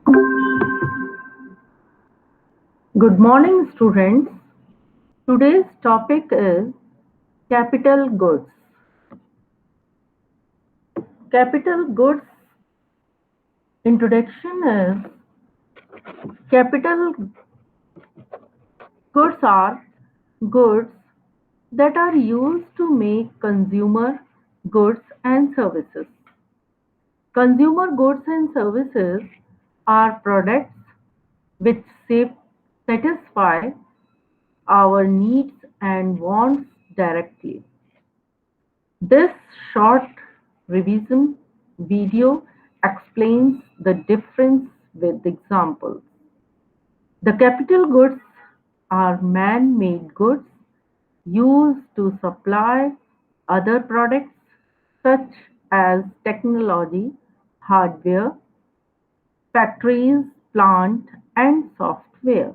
Good morning, students. Today's topic is capital goods. Capital goods introduction is capital goods are goods that are used to make consumer goods and services. Consumer goods and services are products which satisfy our needs and wants directly. This short revision video explains the difference with examples. The capital goods are man-made goods used to supply other products such as technology, hardware, factories, plant, and software.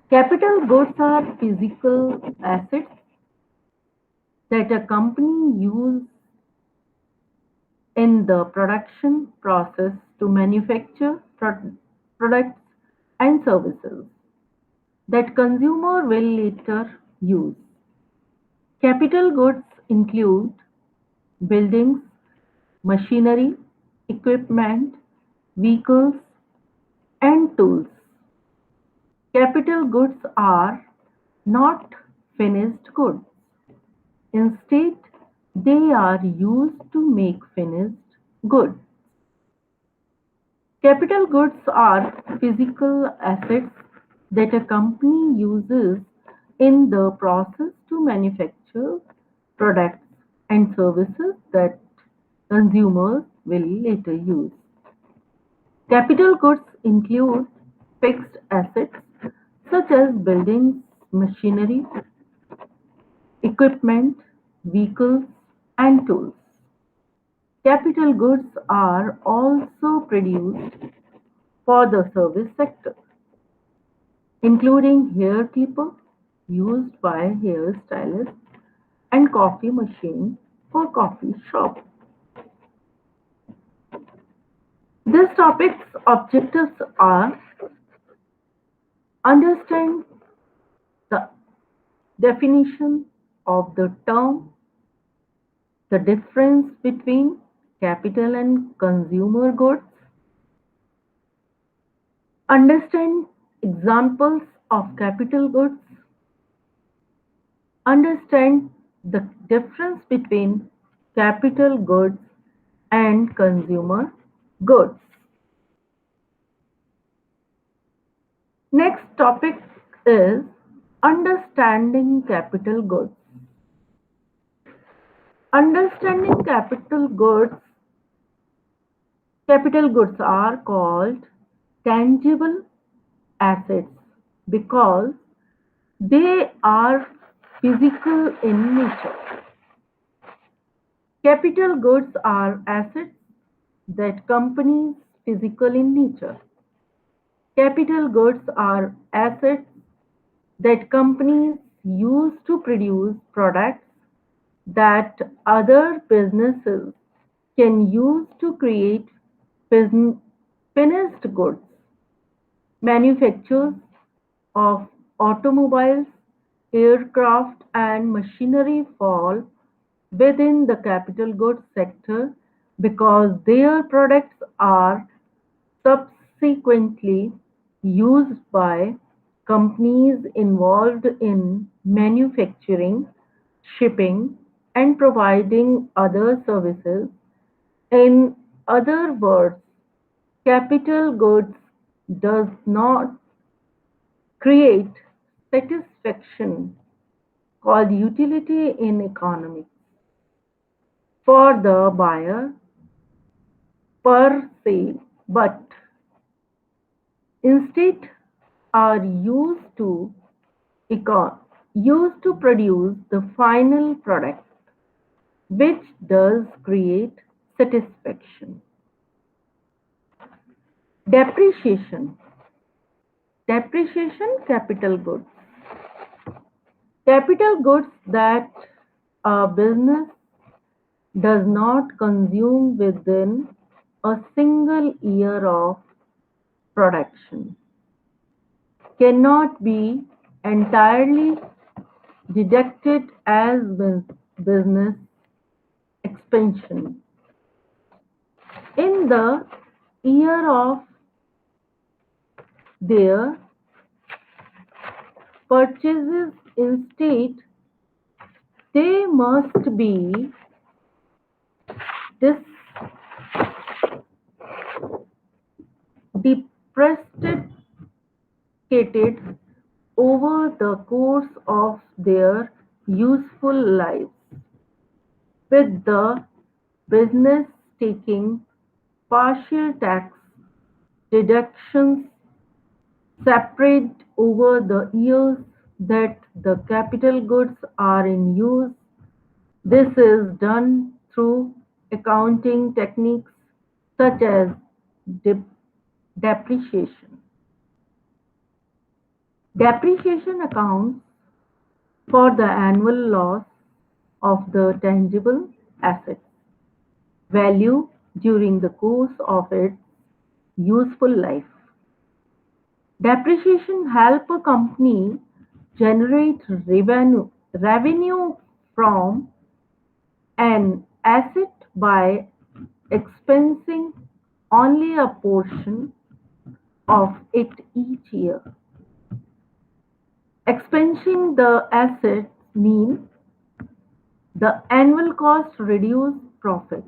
Capital goods are physical assets that a company uses in the production process to manufacture products and services that consumer will later use. Capital goods include buildings, machinery, equipment, vehicles, and tools. Capital goods are not finished goods. Instead, they are used to make finished goods. Capital goods are physical assets that a company uses in the process to manufacture products and services that consumers will later use. Capital goods include fixed assets such as buildings, machinery, equipment, vehicles, and tools. Capital goods are also produced for the service sector, including hair clipper used by hairstylists and coffee machine for coffee shop. This topic's objectives are understand the definition of the term, the difference between capital and consumer goods, understand examples of capital goods, understand the difference between capital goods and consumer goods. Next topic is understanding capital goods. Understanding capital goods are called tangible assets because they are physical in nature. Capital goods are assets that companies physical in nature. Capital goods are assets that companies use to produce products that other businesses can use to create finished goods. Manufacturers of automobiles, aircraft, and machinery fall within the capital goods sector because their products are subsequently used by companies involved in manufacturing, shipping, and providing other services. In other words, capital goods does not create satisfaction called utility in economics for the buyer per se, but instead are used to produce the final product, which does create satisfaction. Depreciation. Depreciation capital goods. Capital goods that a business does not consume within a single year of production cannot be entirely deducted as business expansion. In the year of their purchases, instead, they must be dis- depreciated over the course of their useful lives, with the business taking partial tax deductions separate over the years that the capital goods are in use. This is done through accounting techniques such as dep- depreciation. Depreciation accounts for the annual loss of the tangible asset's value during the course of its useful life. Depreciation help a company generate revenue from an asset by expensing only a portion of it each year. Expensing the asset means the annual cost reduce profit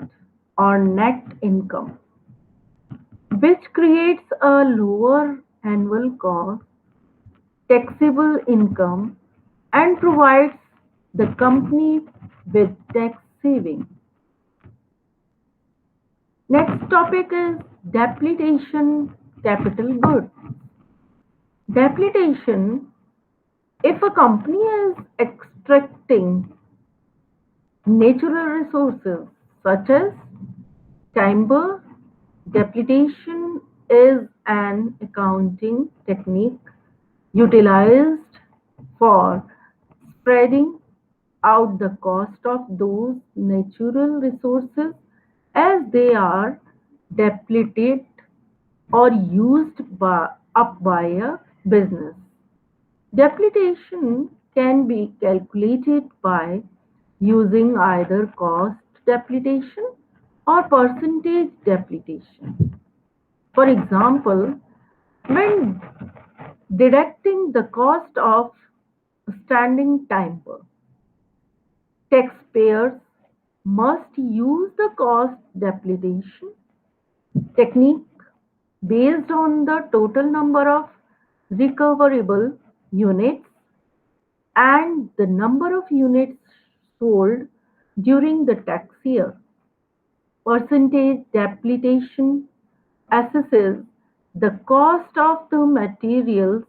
or net income, which creates a lower annual cost taxable income and provides the company with tax saving. Next topic is depletion capital goods. Depletion, if a company is extracting natural resources such as timber, depletion is an accounting technique utilized for spreading out the cost of those natural resources as they are depleted or up by a business. Depletion can be calculated by using either cost depletion or percentage depletion. For example, when deducting the cost of standing timber, taxpayers must use the cost depletion technique based on the total number of recoverable units and the number of units sold during the tax year. Percentage depletion assesses the cost of the materials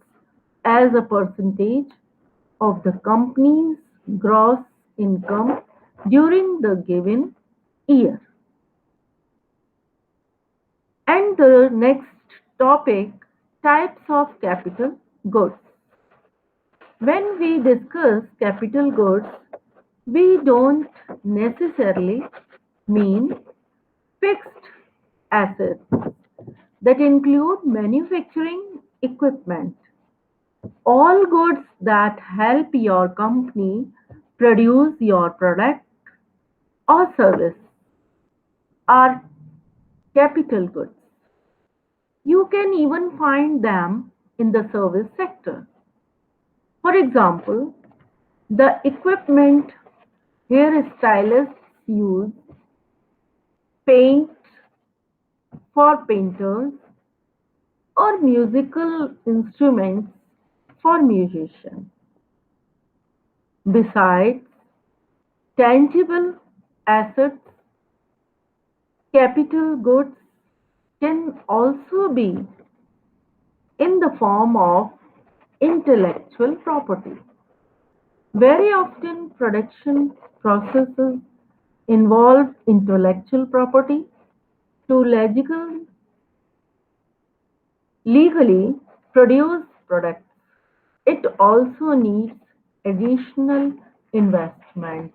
as a percentage of the company's gross income during the given year. And the next topic, types of capital goods. When we discuss capital goods, we don't necessarily mean fixed assets that include manufacturing equipment. All goods that help your company produce your product or service are capital goods. You can even find them in the service sector. For example, the equipment hairstylists use, paint for painters, or musical instruments for musicians. Besides tangible assets, capital goods can also be in the form of intellectual property. Very often, production processes involve intellectual property to legally produce products. It also needs additional investment.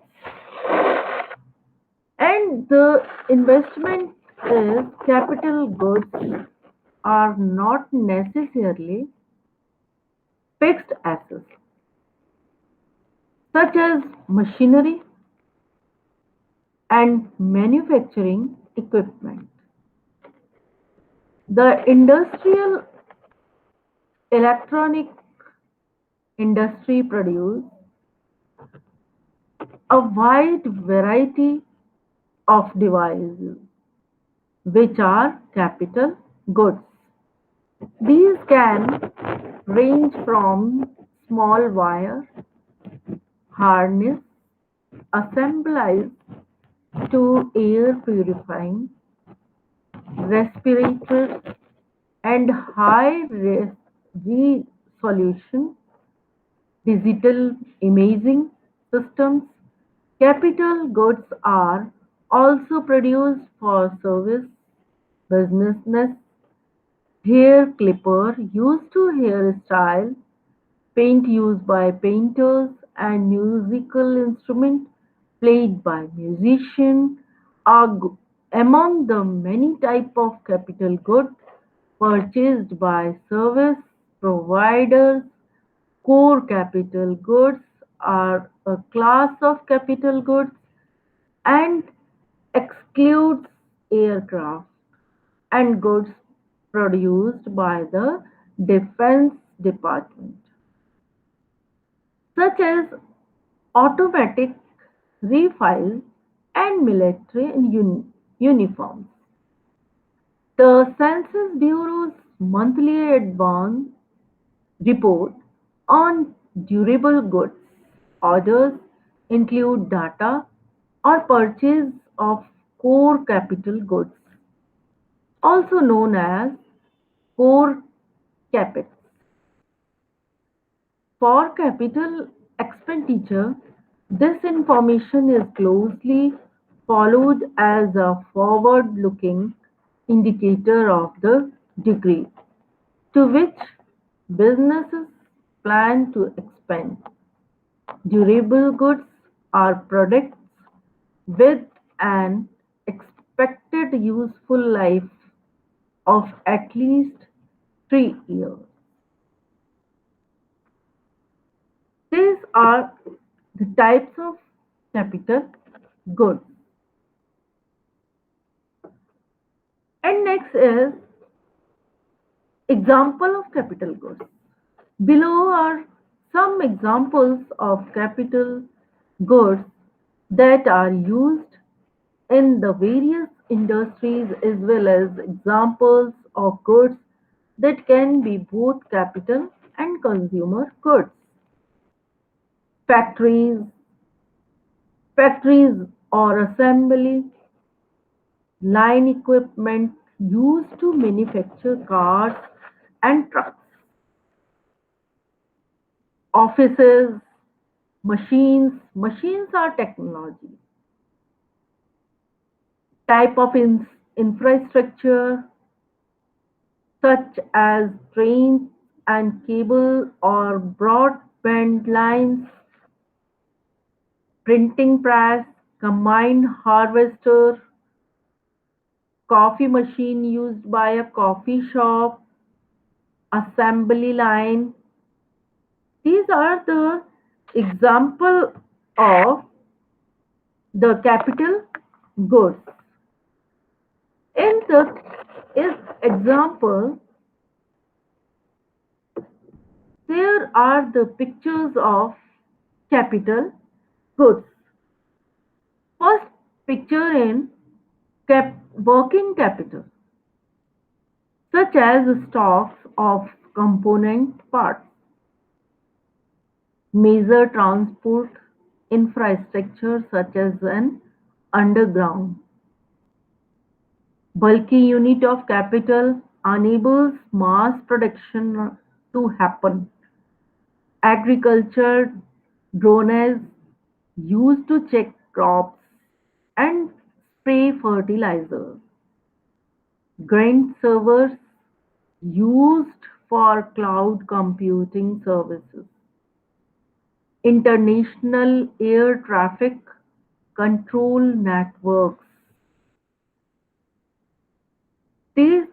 And the investment is capital goods are not necessarily fixed assets, such as machinery and manufacturing equipment. The industrial electronic industry produce a wide variety of devices which are capital goods. These can range from small wire harness assemblies to air purifying respirators and high resolution digital imaging systems. Capital goods are also produced for service businesses. Hair clipper used to hairstyle, paint used by painters, and musical instrument played by musicians are among the many types of capital goods purchased by service providers. Core capital goods are a class of capital goods and excludes aircraft and goods produced by the Defense Department, such as automatic rifles and military uniforms. The Census Bureau's monthly advance report on durable goods orders include data or purchase of core capital goods, also known as core capex. For capital expenditure, this information is closely followed as a forward-looking indicator of the degree to which businesses plan to expand. Durable goods are products with an expected useful life of at least 3 years. These are the types of capital goods. And next is example of capital goods. Below are some examples of capital goods that are used in the various industries as well as examples of goods that can be both capital and consumer goods. Factories, factories or assembly line equipment used to manufacture cars and trucks. Offices, machines are technology. Type of infrastructure such as trains and cable or broadband lines, printing press, combined harvester, coffee machine used by a coffee shop, assembly line. These are the example of the capital goods. In the is example, there are the pictures of capital goods. First picture in working capital, such as stocks of component parts, major transport infrastructure such as an underground, bulky unit of capital enables mass production to happen. Agriculture drones used to check crops and spray fertilizer. Grain servers used for cloud computing services. International air traffic control networks. These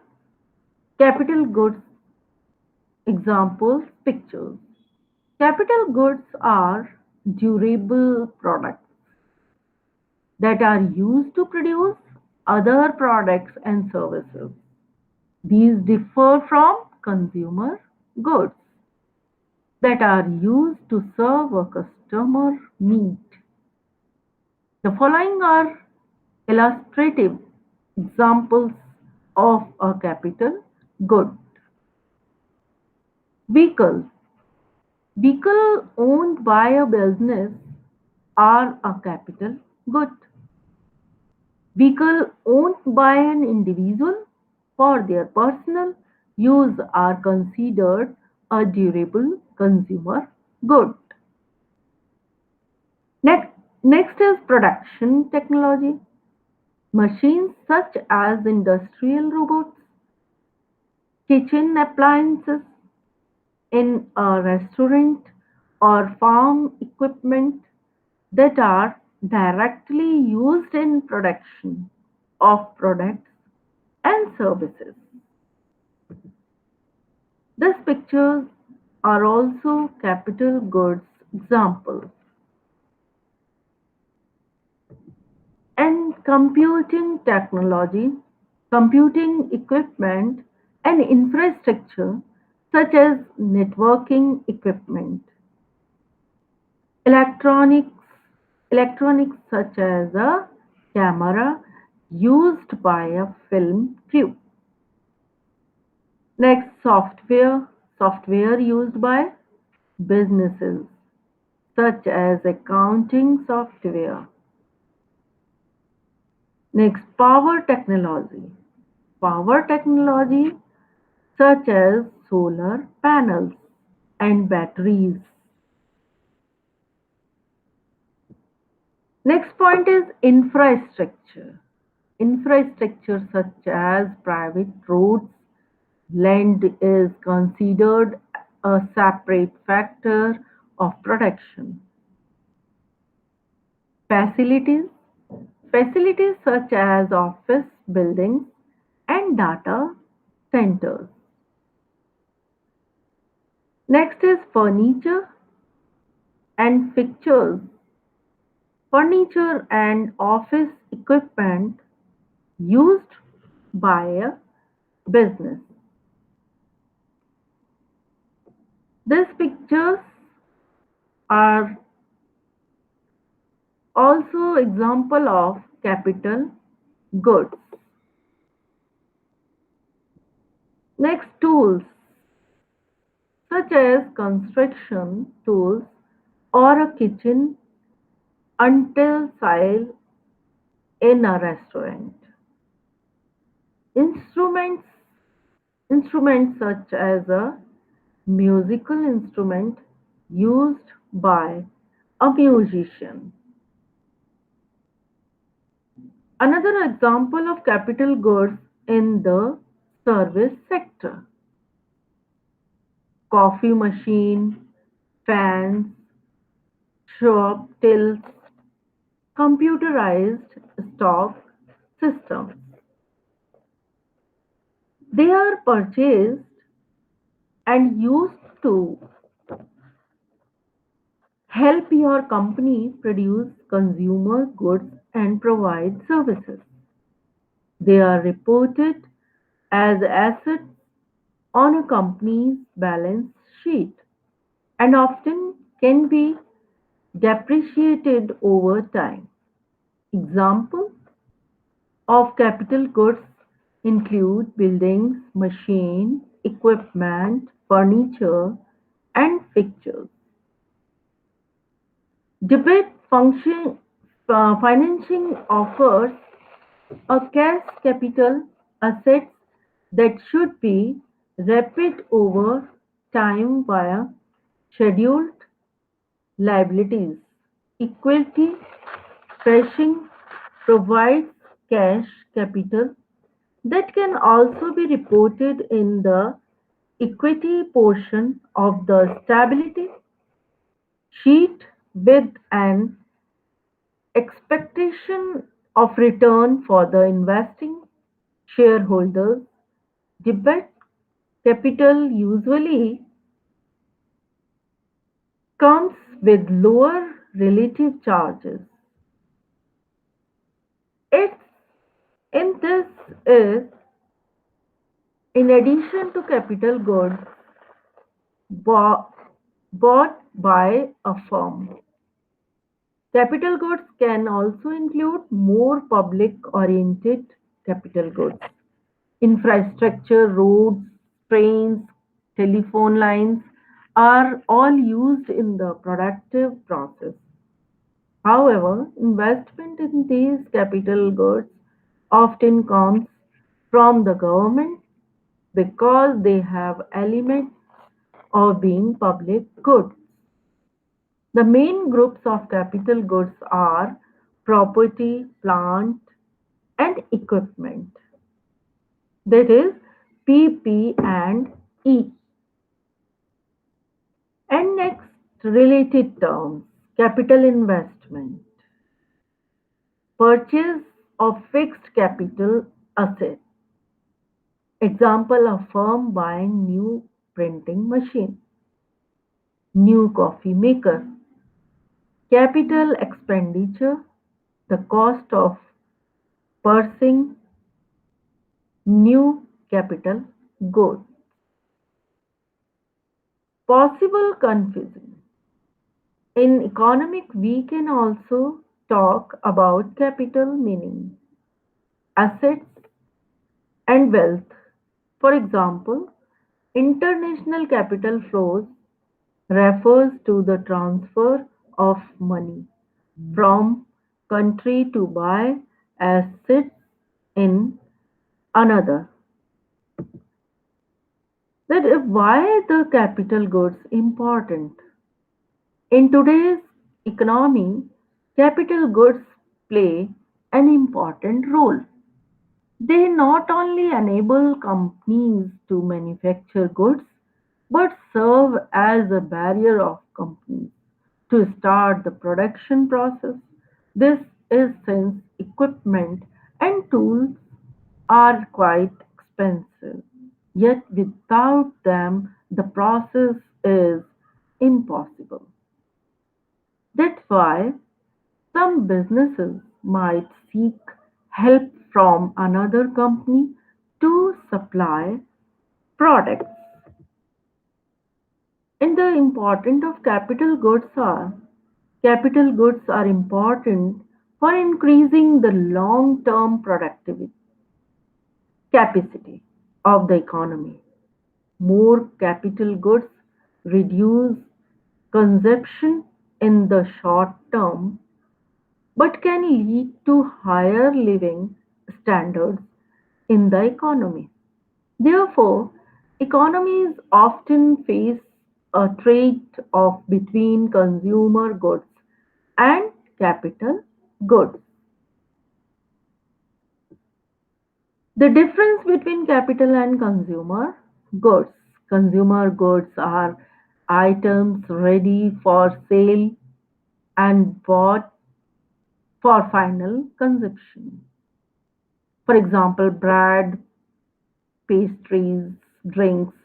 capital goods examples pictures. Capital goods are durable products that are used to produce other products and services. These differ from consumer goods that are used to serve a customer need. The following are illustrative examples of a capital good. Vehicle. Vehicle owned by a business are a capital good. Vehicle owned by an individual for their personal use are considered a durable consumer good. Next, next is production technology. Machines such as industrial robots, kitchen appliances in a restaurant, or farm equipment that are directly used in production of products and services. These pictures are also capital goods examples. And computing technology, computing equipment, and infrastructure such as networking equipment, electronics, electronics such as a camera used by a film crew. Next, software, software used by businesses such as accounting software. Next, power technology. Power technology such as solar panels and batteries. Next point is infrastructure. Infrastructure such as private roads, land is considered a separate factor of production. Facilities. Facilities such as office buildings and data centers. Next is furniture and fixtures. Furniture and office equipment used by a business. These pictures are also example of capital goods. Next, tools such as construction tools or a kitchen utensil in a restaurant. Instruments instruments such as a musical instrument used by a musician. Another example of capital goods in the service sector: coffee machine, fans, shop tills, computerized stock systems. They are purchased and used to help your company produce consumer goods and provide services. They are reported as assets on a company's balance sheet and often can be depreciated over time. Examples of capital goods include buildings, machines, equipment, furniture, and fixtures. Debit financing offers a cash capital assets that should be repaid over time via scheduled liabilities. Equity pricing provides cash capital that can also be reported in the equity portion of the stability sheet with an expectation of return for the investing shareholders. Debit capital usually comes with lower relative charges. It's in this is in addition to capital goods bought, bought by a firm. Capital goods can also include more public oriented capital goods. Infrastructure, roads, trains, telephone lines are all used in the productive process. However, investment in these capital goods often comes from the government because they have elements of being public goods. The main groups of capital goods are property, plant, and equipment. That is PP and E. And next, related terms capital investment, purchase of fixed capital asset. Example a firm buying new printing machine, new coffee maker. Capital expenditure, the cost of purchasing new capital goods. Possible confusion. In economic, we can also talk about capital meaning, assets and wealth. For example, international capital flows refers to the transfer of money from country to buy assets in another. That is why the capital goods important. In today's economy, capital goods play an important role. They not only enable companies to manufacture goods but serve as a barrier of companies to start the production process. This is since equipment and tools are quite expensive. Yet without them, the process is impossible. That's why some businesses might seek help from another company to supply products. And the importance of capital goods are important for increasing the long-term productivity capacity of the economy. More capital goods reduce consumption in the short term but can lead to higher living standards in the economy. Therefore, economies often face a trade-off between consumer goods and capital goods. The difference between capital and consumer goods. Consumer goods are items ready for sale and bought for final consumption. For example, bread, pastries, drinks.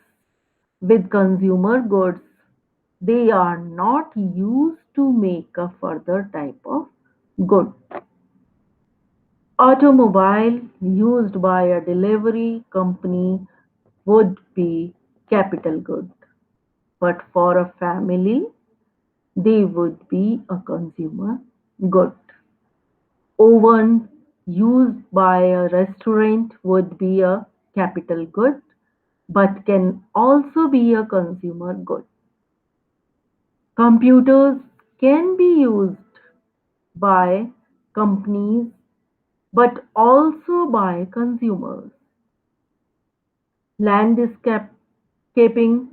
With consumer goods, they are not used to make a further type of good. Automobile used by a delivery company would be capital good, but for a family, they would be a consumer good. Oven used by a restaurant would be a capital good, but can also be a consumer good. Computers can be used by companies but also by consumers. Landscaping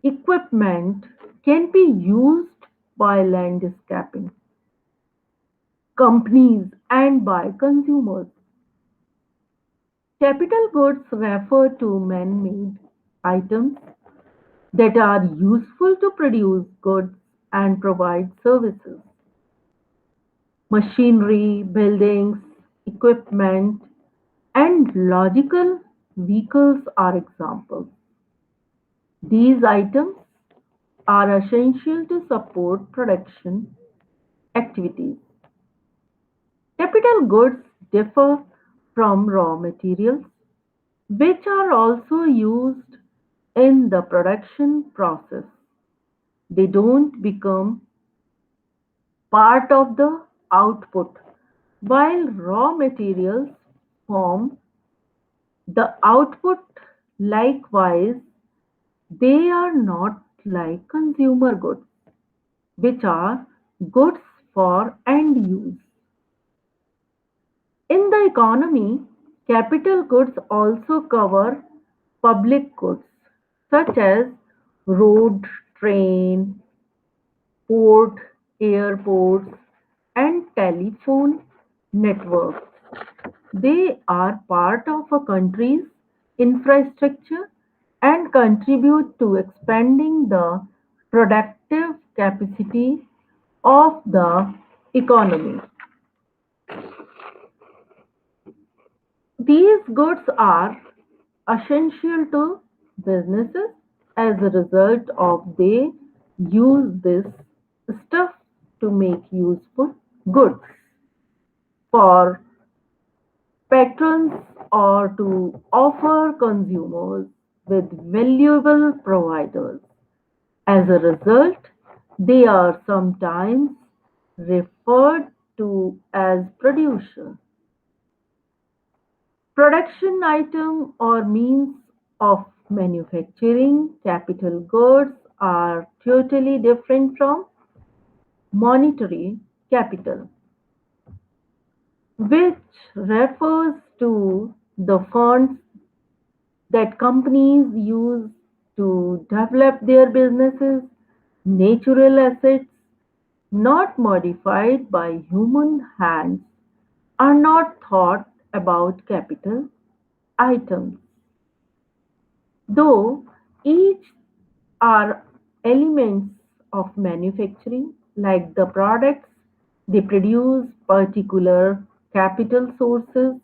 equipment can be used by landscaping companies and by consumers. Capital goods refer to man made items that are useful to produce goods and provide services. Machinery, buildings, equipment, and logical. vehicles are examples. These items are essential to support production activities. Capital goods differ from raw materials, which are also used in the production process. They don't become part of the output, while raw materials form the output. Likewise, they are not like consumer goods, which are goods for end use. In the economy, capital goods also cover public goods such as road, train, port, airports, and telephone networks. They are part of a country's infrastructure and contribute to expanding the productive capacity of the economy. These goods are essential to businesses as a result of they use this stuff to make useful goods for patrons or to offer consumers with valuable providers. As a result, they are sometimes referred to as producer, production item or means of manufacturing. Capital goods are totally different from monetary capital, which refers to the funds that companies use to develop their businesses. Natural assets not modified by human hands are not thought about capital items, though each are elements of manufacturing, like the products they produce. Particular capital sources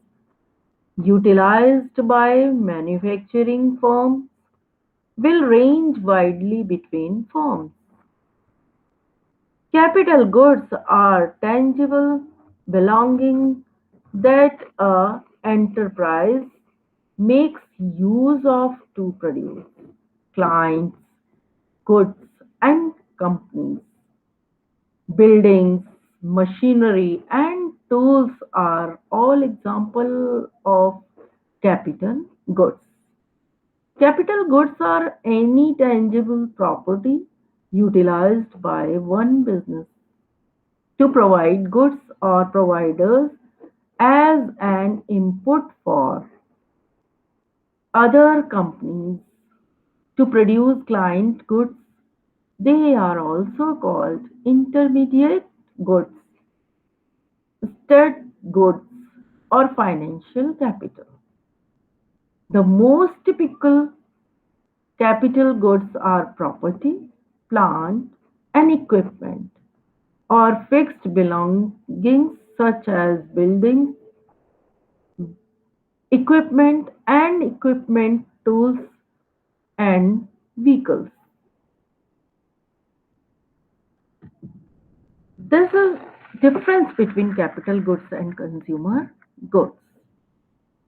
utilized by manufacturing firms will range widely between firms. Capital goods are tangible belongings that a enterprise makes use of to produce clients, goods, and companies. Buildings, machinery, and tools are all examples of capital goods. Capital goods are any tangible property utilized by one business to provide goods or providers as an input for other companies to produce client goods. They are also called intermediate goods, stud goods, or financial capital. The most typical capital goods are property, plant, and equipment, or fixed belongings such as buildings, equipment, and equipment tools and vehicles. There's a difference between capital goods and consumer goods.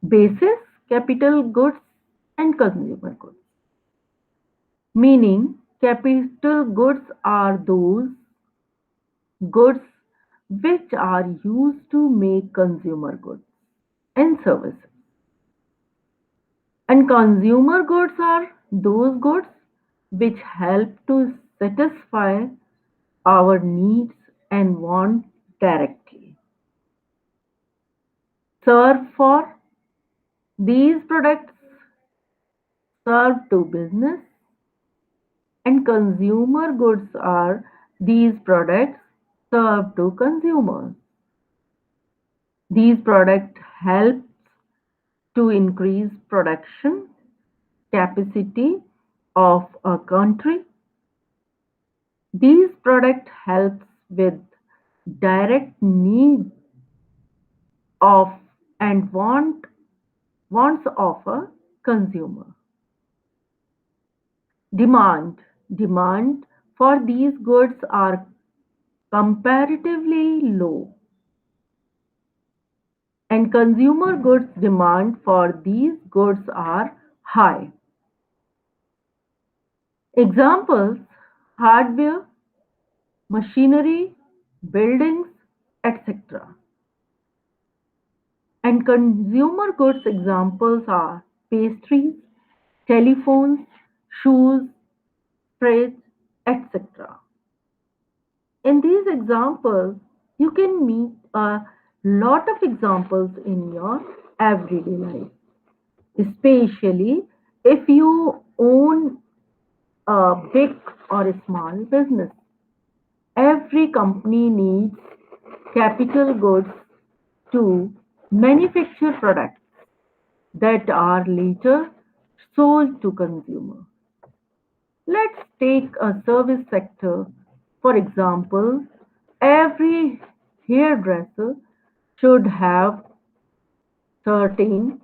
Basis capital goods and consumer goods. Meaning, capital goods are those goods which are used to make consumer goods and services. And consumer goods are those goods which help to satisfy our needs and wants directly. Serve for these products serve to business, and consumer goods are these products serve to consumers. These products help to increase production capacity of a country. These products help with direct need of and wants of a consumer. Demand. Demand for these goods are comparatively low, and consumer goods demand for these goods are high. Examples: hardware, machinery, buildings, etc. And consumer goods examples are pastries, telephones, shoes, fridge, etc. In these examples, you can meet a lot of examples in your everyday life, especially if you own a big or a small business. Every company needs capital goods to manufacture products that are later sold to consumers. Let's take a service sector. For example, every hairdresser should have certain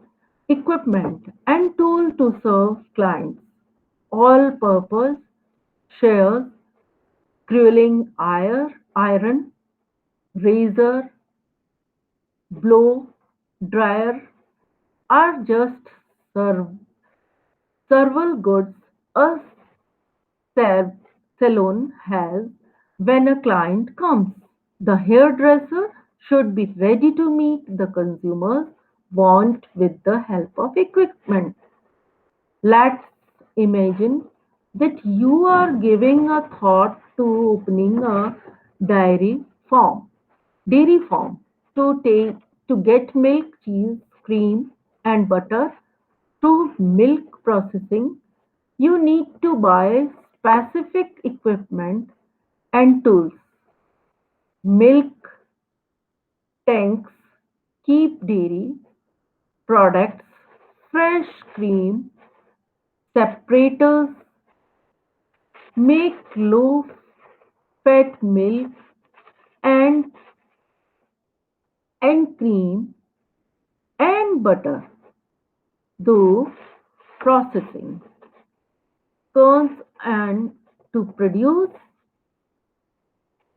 equipment and tool to serve clients. All-purpose shears, iron, razor, blow dryer are just serv- several goods a sa- salon has when a client comes. The hairdresser should be ready to meet the consumer's want with the help of equipment. Let's imagine that you are giving a thought to opening a dairy farm, dairy farm to take to get milk, cheese, cream, and butter to milk processing. You need to buy specific equipment and tools. Milk tanks keep dairy products fresh, cream separators make low fat milk and cream and butter, though processing cones and to produce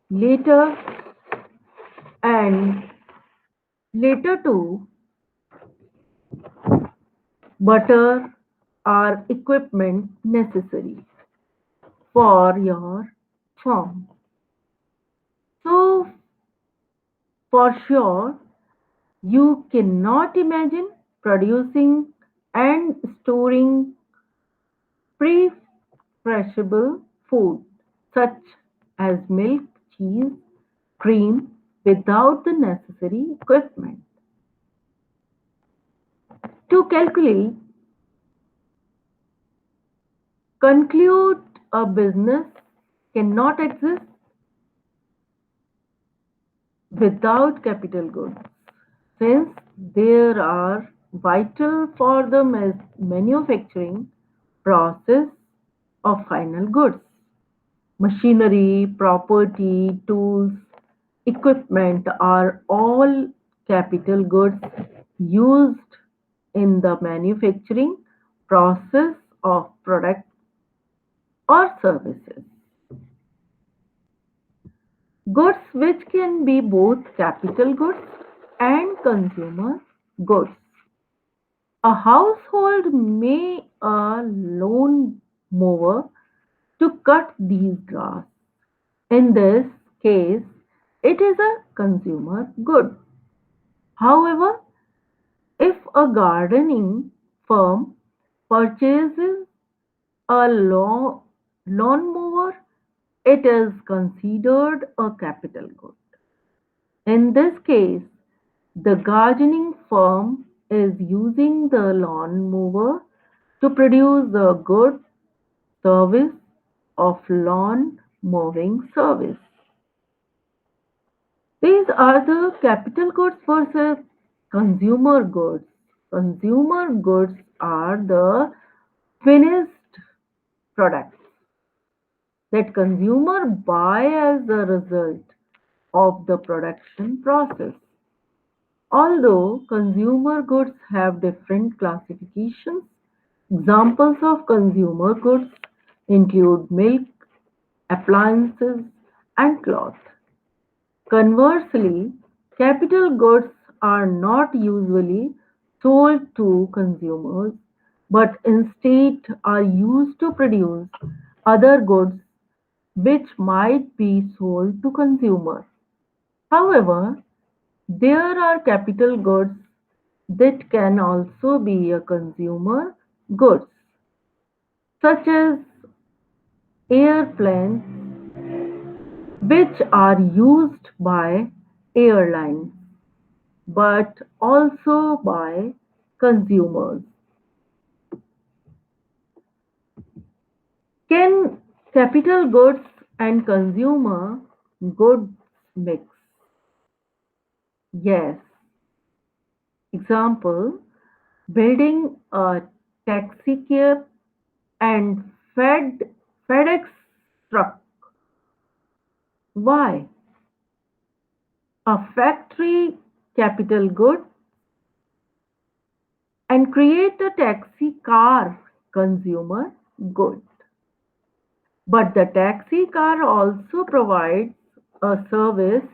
later and later to butter are equipment necessary for your farm. So for sure you cannot imagine producing and storing pre-perishable food such as milk, cheese, cream without the necessary equipment. To calculate, conclude a business cannot exist without capital goods since they are vital for the manufacturing process of final goods. Machinery, property, tools, equipment are all capital goods used in the manufacturing process of products or services. Goods which can be both capital goods and consumer goods. A household may a lawn mower to cut these grass. In this case, it is a consumer good. However, if a gardening firm purchases a lawnmower, it is considered a capital good. In this case, the gardening firm is using the lawnmower to produce a good service of lawn mowing service. These are the capital goods versus consumer goods. Consumer goods are the finished products that consumer buy as a result of the production process. Although consumer goods have different classifications, Examples of consumer goods include milk, appliances, and cloth. Conversely, capital goods are not usually sold to consumers but instead are used to produce other goods which might be sold to consumers. However, there are capital goods that can also be a consumer goods, such as airplanes, which are used by airlines but also by consumers. Can capital goods and consumer goods mix? Yes. Example, building a taxi cab and FedEx truck. Why? A factory capital good and create a taxi car consumer good. But the taxi car also provides a service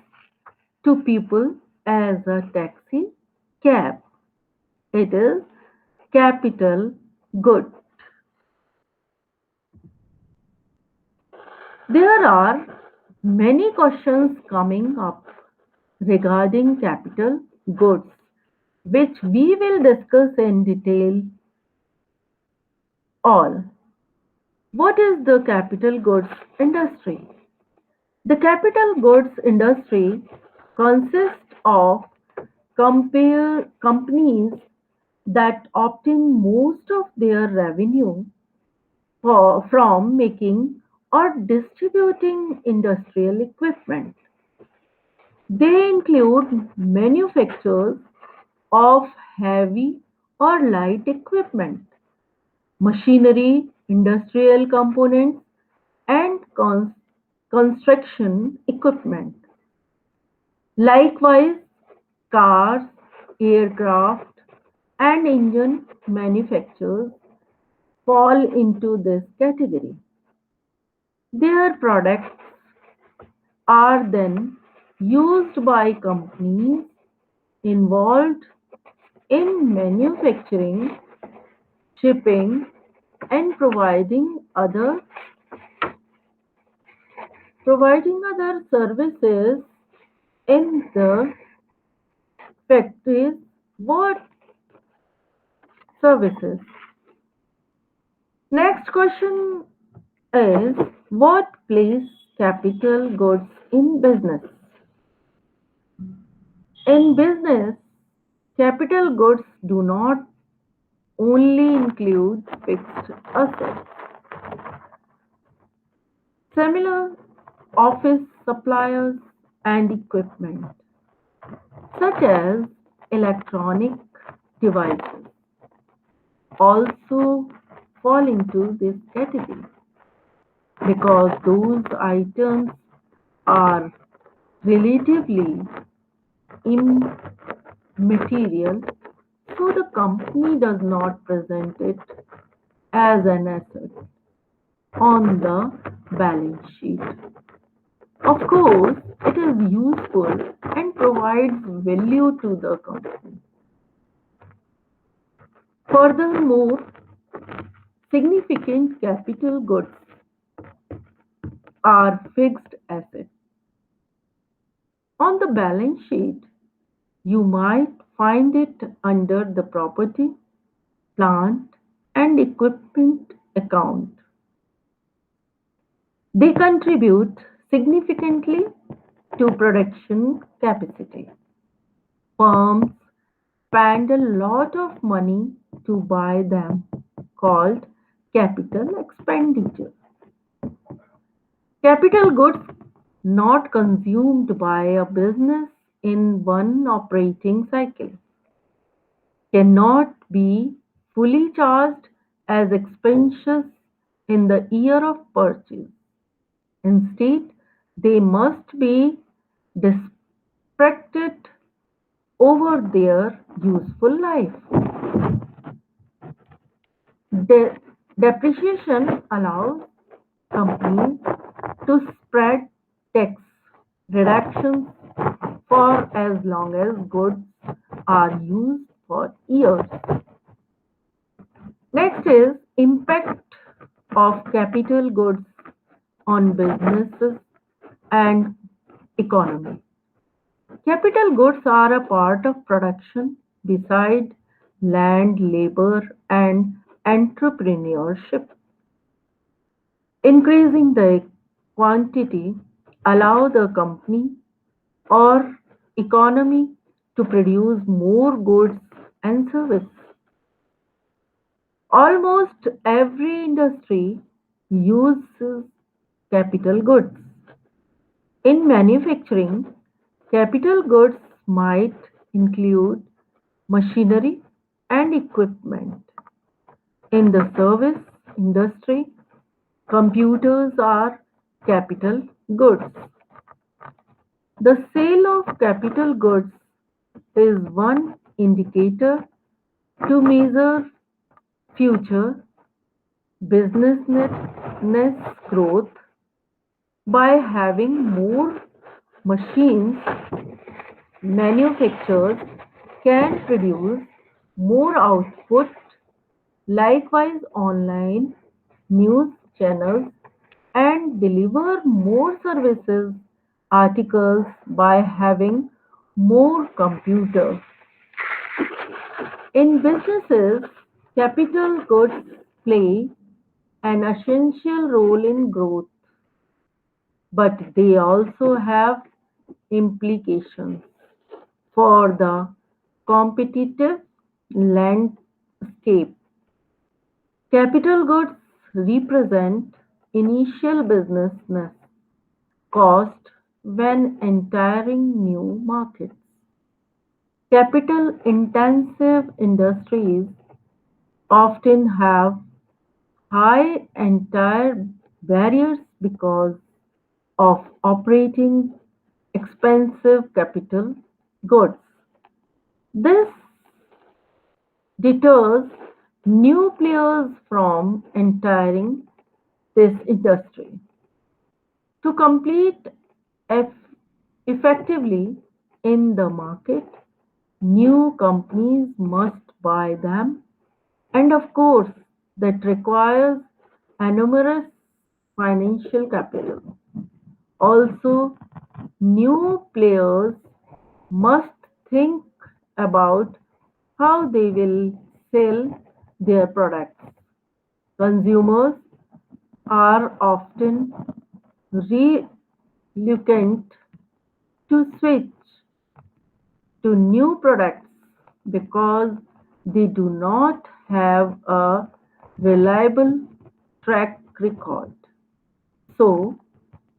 to people as a taxi cab. It is capital good. There are many questions coming up regarding capital goods, which we will discuss in detail all. What is the capital goods industry? The capital goods industry consists of companies that obtain most of their revenue from making or distributing industrial equipment. They include manufacturers of heavy or light equipment, machinery, industrial components, and construction equipment. Likewise, cars, aircraft, and engine manufacturers fall into this category. Their products are then used by companies involved in manufacturing, shipping, and providing other services in the factories. What services? Next question is, what place capital goods in business? In business, capital goods do not only include fixed assets. Similar office suppliers and equipment, such as electronic devices, also fall into this category because those items are relatively immaterial, so the company does not present it as an asset on the balance sheet. Of course, it is useful and provides value to the company. Furthermore, significant capital goods are fixed assets. On the balance sheet, you might find it under the property, plant, and equipment account. They contribute significantly to production capacity. Firms spend a lot of money to buy them, called capital expenditure. Capital goods not consumed by a business in one operating cycle cannot be fully charged as expenses in the year of purchase. Instead, they must be distracted over their useful life. De- Depreciation allows companies to spread tax reductions for as long as goods are used for years. Next is impact of capital goods on businesses and economy. Capital goods are a part of production beside land, labor, and entrepreneurship. Increasing the quantity allow the company or economy to produce more goods and services. Almost every industry uses capital goods. In manufacturing, capital goods might include machinery and equipment. In the service industry, computers are capital goods. The sale of capital goods is one indicator to measure future business growth. By having more machines, manufacturers can produce more output. Likewise, online news channels and deliver more services articles by having more computers. In businesses, capital goods play an essential role in growth, but they also have implications for the competitive landscape. Capital goods represent initial business cost when entering new markets. Capital intensive industries often have high entire barriers because of operating expensive capital goods. This deters new players from entering this industry. To compete eff- effectively in the market, new companies must buy them, and of course, that requires enormous financial capital. Also, new players must think about how they will sell their products. Consumers are often reluctant to switch to new products because they do not have a reliable track record. So,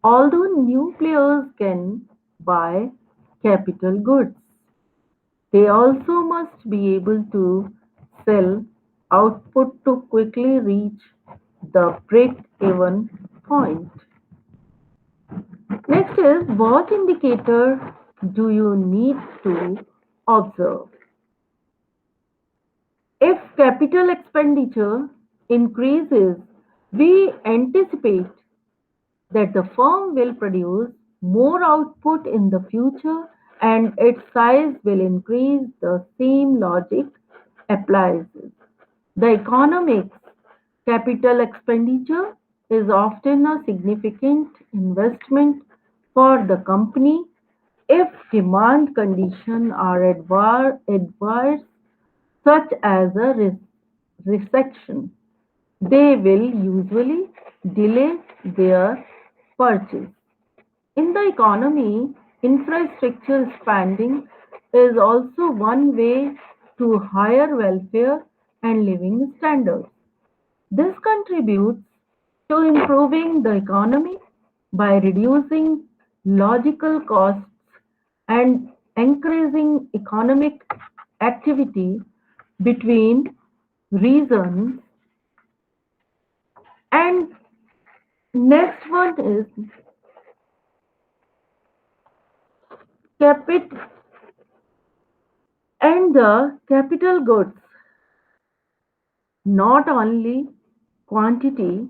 although new players can buy capital goods, they also must be able to sell output to quickly reach the break-even point. Next is what indicator do you need to observe? If capital expenditure increases, we anticipate that the firm will produce more output in the future and its size will increase. The same logic applies. The economics capital expenditure is often a significant investment for the company. If demand conditions are adverse, such as a recession, they will usually delay their purchase. In the economy, infrastructure spending is also one way to higher welfare and living standards. This contributes to improving the economy by reducing logical costs and increasing economic activity between reasons. And next one is capit and the capital goods. Not only quantity,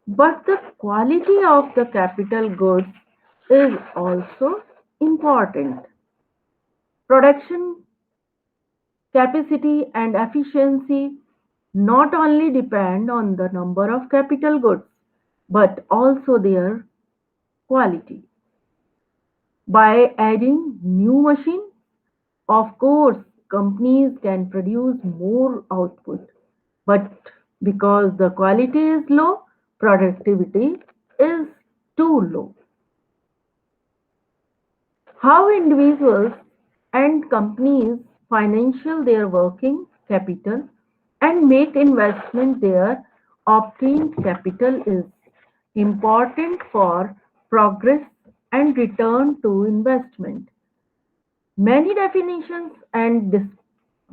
but the quality of the capital goods is also important. Production capacity and efficiency not only depend on the number of capital goods, but also their quality. By adding new machines, of course, companies can produce more output, but because the quality is low, productivity is too low. How individuals and companies financial their working capital and make investment their obtained capital is important for progress and return to investment. Many definitions and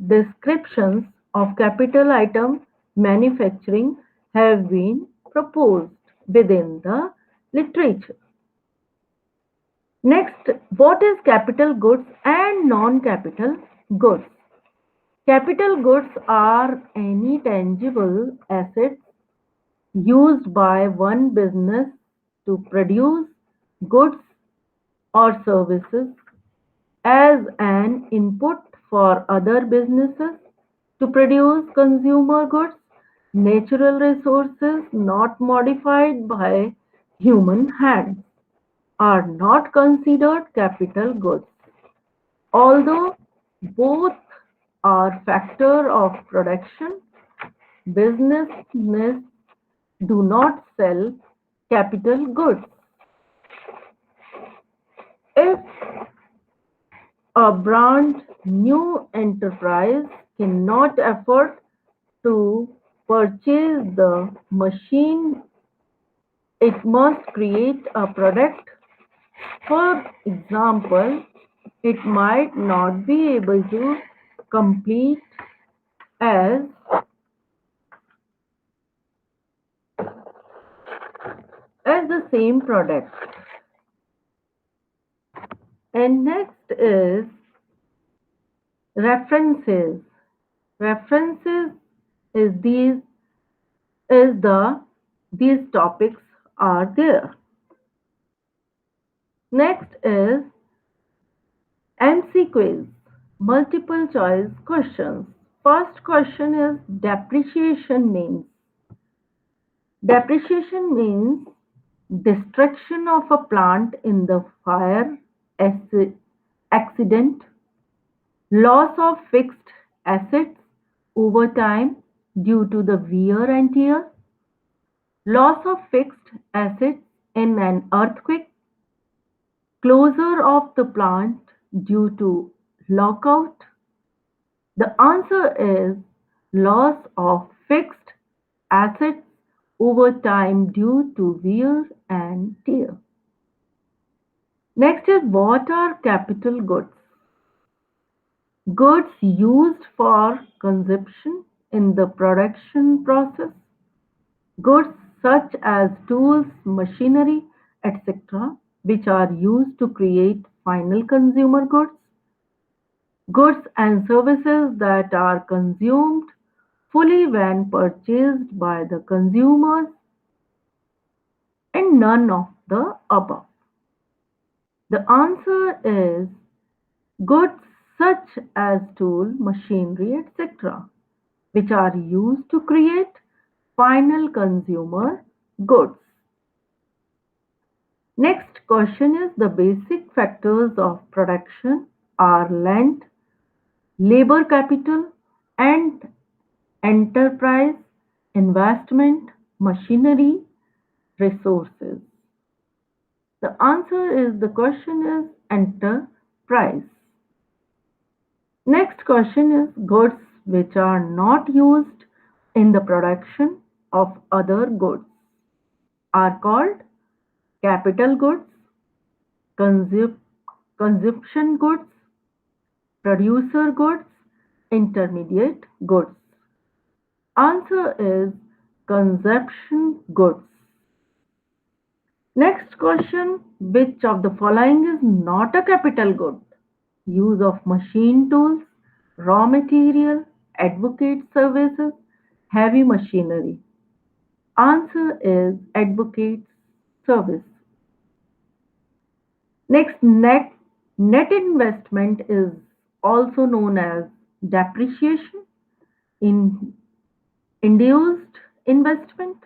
descriptions of capital item manufacturing have been proposed within the literature. Next, what is capital goods and non-capital goods? Capital goods are any tangible assets used by one business to produce goods or services as an input for other businesses to produce consumer goods, natural resources not modified by human hands are not considered capital goods, although both are factor of production. Businesses do not sell capital goods. If a brand new enterprise cannot afford to purchase the machine, it must create a product. For example, it might not be able to compete as the same product. And next is references. References is these topics are there. Next is MC quiz, multiple choice questions. First question is depreciation means. Depreciation means destruction of a plant in the fire accident, loss of fixed assets over time due to the wear and tear, loss of fixed assets in an earthquake, closure of the plant due to lockout. The answer is loss of fixed assets over time due to wear and tear. Next is what are capital goods? Goods used for consumption in the production process. Goods such as tools, machinery, etc., which are used to create final consumer goods. Goods and services that are consumed fully when purchased by the consumers, and none of the above. The answer is goods such as tool, machinery, etc., which are used to create final consumer goods. Next question is the basic factors of production are land, labor capital, and enterprise, investment, machinery, resources. The answer is the question is enterprise. Next question is goods which are not used in the production of other goods are called capital goods, consup- consumption goods, producer goods, intermediate goods. Answer is consumption goods. Next question, which of the following is not a capital good? Use of machine tools, raw material, advocate services, heavy machinery? Answer is advocates service. Next, net investment is also known as depreciation, in induced investment,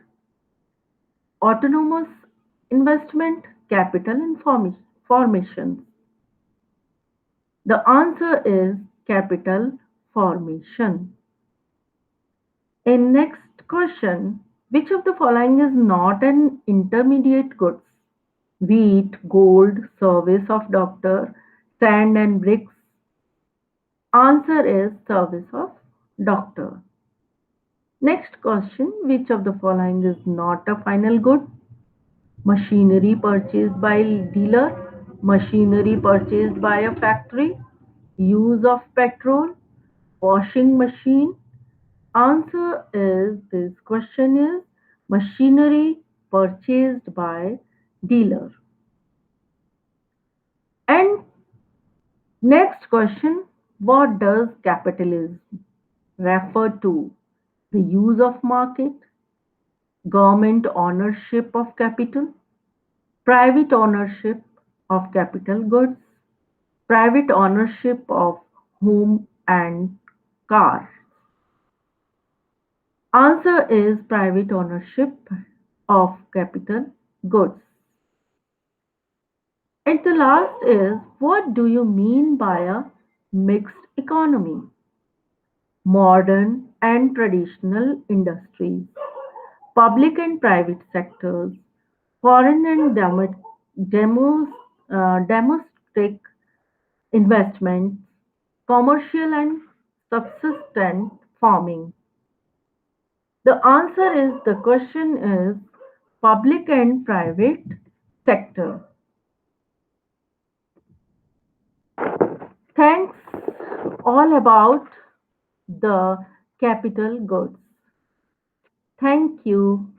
autonomous investment, capital formation. The answer is capital formation. In next question, which of the following is not an intermediate goods? Wheat, gold, service of doctor, sand and bricks. Answer is service of doctor. Next question, which of the following is not a final good? Machinery purchased by dealer, machinery purchased by a factory, use of petrol, washing machine. Answer is this question is machinery purchased by dealer. And next question, what does capitalism refer to? The use of market, government ownership of capital, private ownership of capital goods, private ownership of home and car. Answer is private ownership of capital goods. And the last is, what do you mean by a mixed economy? Modern and traditional industries, public and private sectors, foreign and domestic investments, commercial and subsistent farming. The answer is the question is public and private sector. Thanks all about the capital goods. Thank you.